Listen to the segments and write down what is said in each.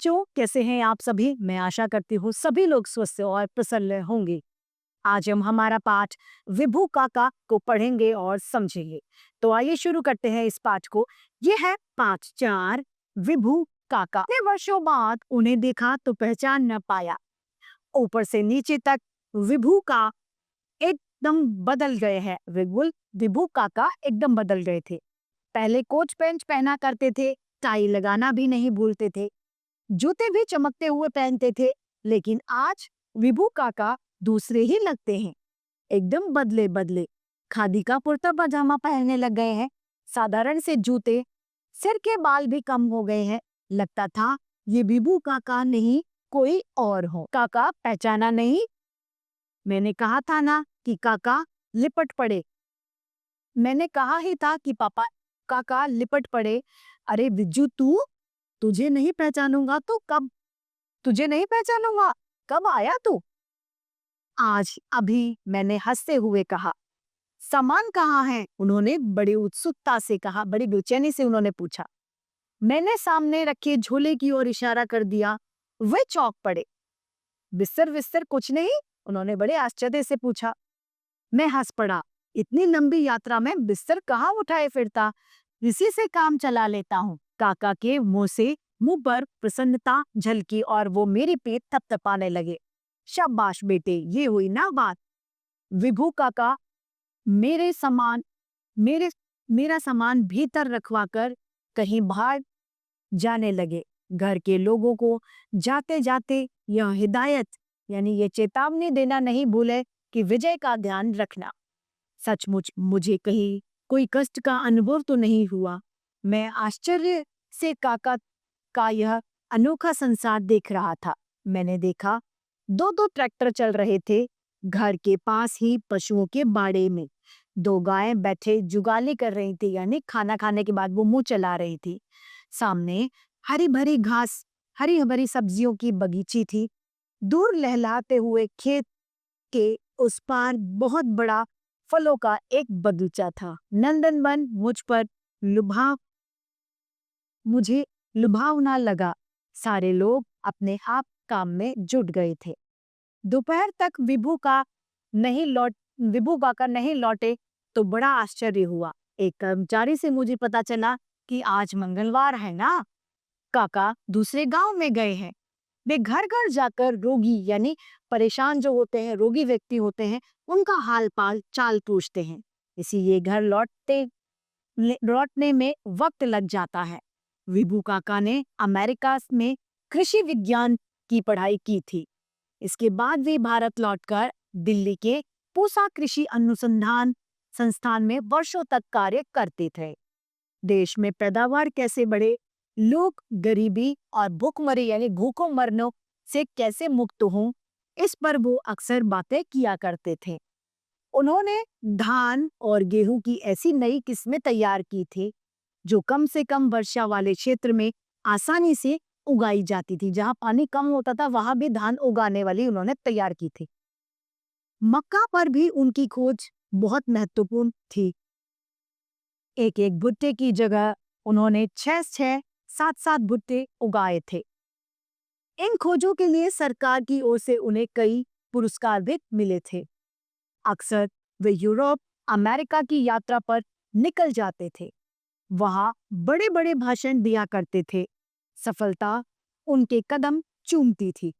बच्चों, कैसे हैं आप सभी? मैं आशा करती हूँ सभी लोग स्वस्थ और प्रसन्न होंगे। आज हम हमारा पाठ विभू काका को पढ़ेंगे और समझेंगे। तो आइए शुरू करते हैं इस पाठ को। ये है पाठ 4, विभू काका। इतने वर्षों बाद उन्हें देखा तो पहचान न पाया। ऊपर से नीचे तक विभू का एकदम बदल गए हैं। विभू काका एकदम बदल गए थे। पहले कोट पैंट पहना करते थे, टाई लगाना भी नहीं भूलते थे, जूते भी चमकते हुए पहनते थे। लेकिन आज विभू काका दूसरे ही लगते हैं, एकदम बदले बदले। खादी का कुर्ता पजामा पहनने लग गए हैं, साधारण से जूते, सिर के बाल भी कम हो गए हैं। लगता था ये विभू काका नहीं कोई और हो। काका पहचाना नहीं? मैंने कहा था ना कि काका लिपट पड़े। मैंने कहा ही था कि पापा काका लिपट पड़े। अरे बिज्जू, तुझे नहीं पहचानूंगा तो कब? तुझे नहीं पहचानूंगा, कब आया तू? आज अभी, मैंने हंसते हुए कहा। सामान कहाँ है? उन्होंने बड़ी उत्सुकता से कहा, बड़ी बेचैनी से उन्होंने पूछा। मैंने सामने रखे झोले की ओर इशारा कर दिया। वे चौंक पड़े। बिस्तर विस्तर कुछ नहीं? उन्होंने बड़े आश्चर्य से पूछा। मैं हंस पड़ा। इतनी लंबी यात्रा में बिस्तर कहाँ उठाए फिरता, इसी से काम चला लेता हूँ। काका के मुंह पर प्रसन्नता झलकी और वो मेरी पीठ थपथपाने लगे। शाबाश बेटे, ये हुई ना बात। विभू काका मेरे सामान मेरे मेरा सामान भीतर रखवा कर कहीं बाहर जाने लगे। घर के लोगों को जाते जाते यह हिदायत यानी ये चेतावनी देना नहीं भूले कि विजय का ध्यान रखना। सचमुच मुझे कहीं कोई कष्ट का अनुभव तो नहीं हुआ। मैं आश्चर्य से काका का यह अनोखा संसार देख रहा था। मैंने देखा दो दो ट्रैक्टर चल रहे थे। घर के पास ही पशुओं के बाड़े में दो गायें बैठे जुगाली कर रही थी, यानी खाना खाने के बाद वो मुंह चला रही थी। सामने हरी भरी घास, हरी भरी सब्जियों की बगीची थी। दूर लहलाते हुए खेत के उस पार बहुत बड़ा फलों का एक बगीचा था। नंदनवन मुझे लुभावना लगा। सारे लोग अपने आप काम में जुट गए थे। दोपहर तक विभू काका नहीं लौटे तो बड़ा आश्चर्य हुआ। एक कर्मचारी से मुझे पता चला कि आज मंगलवार है ना, काका दूसरे गांव में गए हैं। वे घर घर जाकर रोगी यानी परेशान जो होते हैं, रोगी व्यक्ति होते हैं, उनका हाल पाल चाल पूछते हैं। इसीलिए घर लौटने में वक्त लग जाता है। विभू काका ने अमेरिका में कृषि विज्ञान की पढ़ाई की थी। इसके बाद वे भारत लौटकर दिल्ली के पूसा कृषि अनुसंधान संस्थान में वर्षों तक कार्य करते थे। देश में पैदावार कैसे बढ़े, लोग गरीबी और भूखमरी यानी भूखों मरनों से कैसे मुक्त हों, इस पर वो अक्सर बातें किया करते थे। उन्होंने धान और गेहूं की ऐसी नई किस्में तैयार की थी जो कम से कम वर्षा वाले क्षेत्र में आसानी से उगाई जाती थी। जहां पानी कम होता था वहां भी धान उगाने वाली उन्होंने तैयार की थी। मक्का पर भी उनकी खोज बहुत महत्वपूर्ण थी। एक एक भुट्टे की जगह उन्होंने 6-6, 7-7 भुट्टे उगाए थे। इन खोजों के लिए सरकार की ओर से उन्हें कई पुरस्कार भी मिले थे। अक्सर वे यूरोप, अमेरिका की यात्रा पर निकल जाते थे। वहां बड़े बड़े भाषण दिया करते थे। सफलता उनके कदम चूमती थी।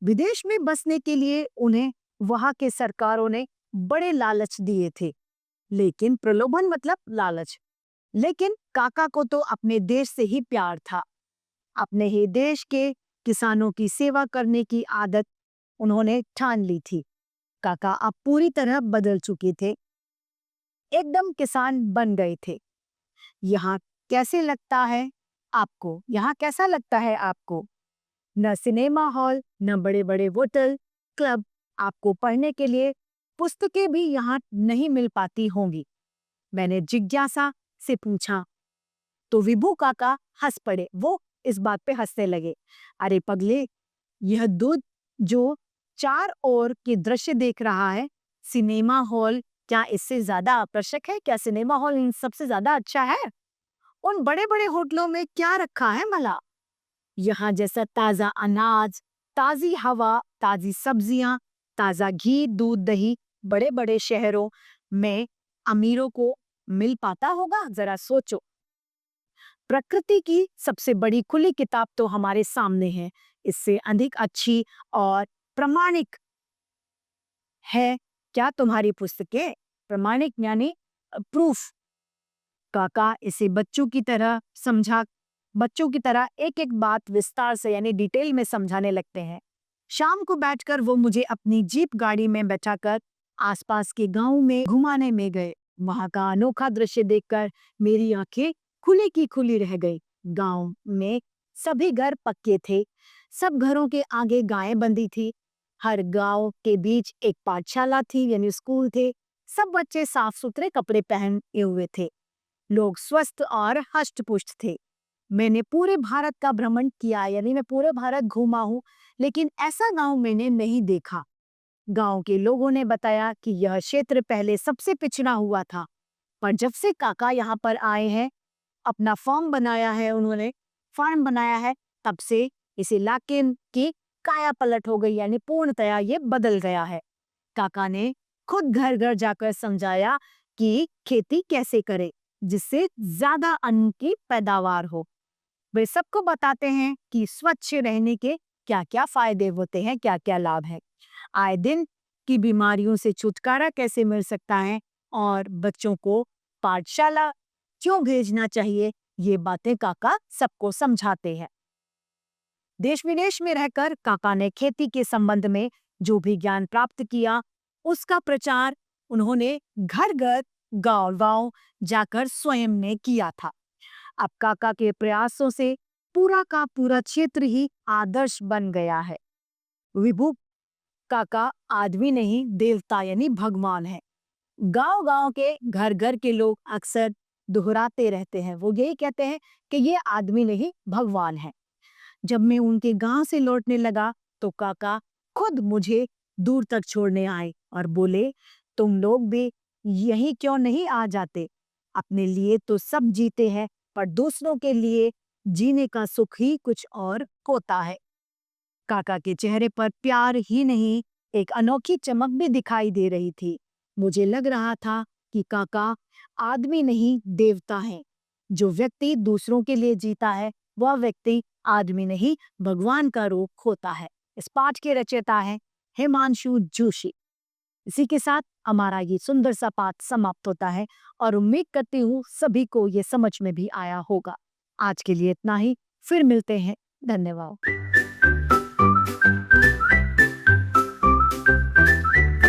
विदेश में बसने के लिए उन्हें वहां के सरकारों ने बड़े लालच दिए थे। लेकिन प्रलोभन मतलब लालच। लेकिन काका को तो अपने देश से ही प्यार था। अपने ही देश के किसानों की सेवा करने की आदत उन्होंने ठान ली थी। काका अब पूरी तरह बदल चुके थे, एकदम किसान बन गए थे। यहाँ कैसे लगता है आपको? यहाँ कैसा लगता है आपको? न सिनेमा हॉल, न बड़े बड़े होटल, क्लब, आपको पढ़ने के लिए पुस्तकें भी यहाँ नहीं मिल पाती होंगी। मैंने जिज्ञासा से पूछा तो विभू काका हंस पड़े। वो इस बात पे हंसने लगे। अरे पगले, यह दूध जो चार ओर के दृश्य देख रहा है, सिनेमा हॉल क्या इससे ज्यादा आकर्षक है? क्या सिनेमा हॉल इन सबसे ज्यादा अच्छा है? उन बड़े बड़े होटलों में क्या रखा है भला? यहाँ जैसा ताजा अनाज, ताजी हवा, ताजी सब्जियां, ताजा घी, दूध, दही बड़े बड़े शहरों में अमीरों को मिल पाता होगा? जरा सोचो। प्रकृति की सबसे बड़ी खुली किताब तो हमारे सामने है। इससे अधिक अच्छी और प्रमाणिक है क्या तुम्हारी पुस्तकें? प्रमाणिक यानी प्रूफ। काका इसे बच्चों की तरह एक एक बात विस्तार से यानी डिटेल में समझाने लगते हैं। शाम को बैठकर वो मुझे अपनी जीप गाड़ी में बैठाकर आसपास के गांव में घुमाने में गए। वहां का अनोखा दृश्य देखकर मेरी आंखें खुली की खुली रह गई। गांव में सभी घर पक्के थे। सब घरों के आगे गायें बंधी थी। हर गांव के बीच एक पाठशाला थी यानी स्कूल थे। सब बच्चे साफ सुथरे कपड़े पहने हुए थे। लोग स्वस्थ और हष्ट पुष्ट थे। मैंने पूरे भारत का भ्रमण किया यानी मैं पूरे भारत घूमा हूँ, लेकिन ऐसा गांव मैंने नहीं देखा। गांव के लोगों ने बताया कि यह क्षेत्र पहले सबसे पिछड़ा हुआ था, पर जब से काका यहाँ पर आए हैं, अपना फार्म बनाया है, तब से इस इलाके की काया पलट हो गई यानी पूर्णतया ये बदल गया है। काका ने खुद घर घर जाकर समझाया कि खेती कैसे करे जिससे ज्यादा अन्न की पैदावार हो। वे सबको बताते हैं कि स्वच्छ रहने के क्या-क्या फायदे होते हैं, क्या-क्या लाभ है। आए दिन की बीमारियों से छुटकारा कैसे मिल सकता है और बच्चों को पाठशाला क्यों भेजना चाहिए, ये बातें काका सबको समझाते हैं। देश विदेश में रहकर काका ने खेती के संबंध में जो भी ज्ञान प्राप्त किया, उसका प्रचार उन्होंने घर घर गांव गांव जाकर स्वयं ने किया था। अब काका के प्रयासों से पूरा का पूरा क्षेत्र ही आदर्श बन गया है। विभू काका आदमी नहीं देवता यानी भगवान है। गांव गांव के घर घर के लोग अक्सर दोहराते रहते हैं, वो यही कहते हैं कि ये आदमी नहीं भगवान है। जब मैं उनके गांव से लौटने लगा तो काका खुद मुझे दूर तक छोड़ने आए और बोले, तुम लोग भी यहीं क्यों नहीं आ जाते? अपने लिए तो सब जीते हैं, पर दूसरों के लिए जीने का सुख ही कुछ और होता है। काका के चेहरे पर प्यार ही नहीं, एक अनोखी चमक भी दिखाई दे रही थी। मुझे लग रहा था कि काका आदमी नहीं देवता है। जो व्यक्ति दूसरों के लिए जीता है, वह व्यक्ति आदमी नहीं भगवान का रूप होता है। इस पाठ के रचयिता है हिमांशु जोशी। इसी के साथ हमारा ये सुंदर सा पाठ समाप्त होता है और उम्मीद करती हूँ सभी को ये समझ में भी आया होगा। आज के लिए इतना ही, फिर मिलते हैं। धन्यवाद।